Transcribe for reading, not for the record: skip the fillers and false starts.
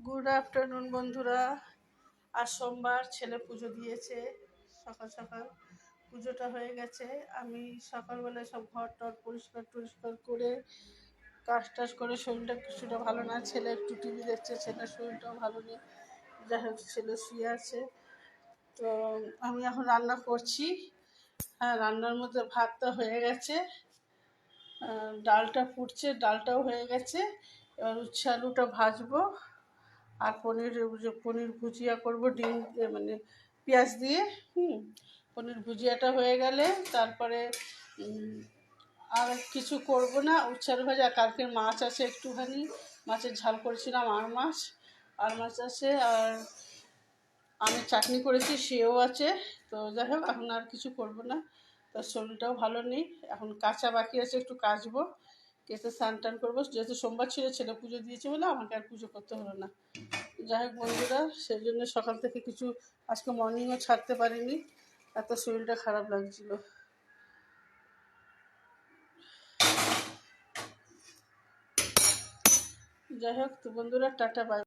Good afternoon বন্ধুরা। আজ সোমবার, ছেলে পুজো দিয়েছে। সকাল সকাল পুজোটা হয়ে গেছে। আমি সকালবেলায় সব ঘর টর পরিষ্কার টরিষ্কার করে কাজ টাজ করে, শরীরটা কিছুটা ভালো না, ছেলে একটু টিভি দেখছে, ছেলের শরীরটাও ভালো নেই। যাই হোক, ছেলে শুয়ে আছে। তো আমি এখন রান্না করছি। হ্যাঁ, রান্নার মধ্যে ভাতটা হয়ে গেছে, ডালটা ফুটছে, ডালটাও হয়ে গেছে। এবার উচ্ছে আলুটা ভাজবো, আর পনির ভুজিয়া করব ডিম মানে পেঁয়াজ দিয়ে। পনির ভুজিয়াটা হয়ে গেলে তারপরে আর কিছু করব না। উচ্ছে আলু ভাজা, কালকের মাছ আছে একটুখানি, মাছের ঝাল করেছিলাম, আর মাছ আছে, আর আমের চাটনি করেছি, সেও আছে। তো যাই হোক, এখন আর কিছু করব না। তার শরীরটাও ভালো নেই, এখন কাঁচা বাকি আছে, একটু কাচবো, কেটে স্নান টান করবো। যেহেতু সোমবার ছিল, ছেলে পুজো দিয়েছে বলে আমাকে আর পুজো করতে হলো না। যাই হোক বন্ধুরা, সেই জন্য সকাল থেকে কিছু আজকে মর্নিংও ছাড়তে পারিনি, এত শরীরটা খারাপ লাগছিল। যাই হোক, তো বন্ধুরা, টাটা বাই।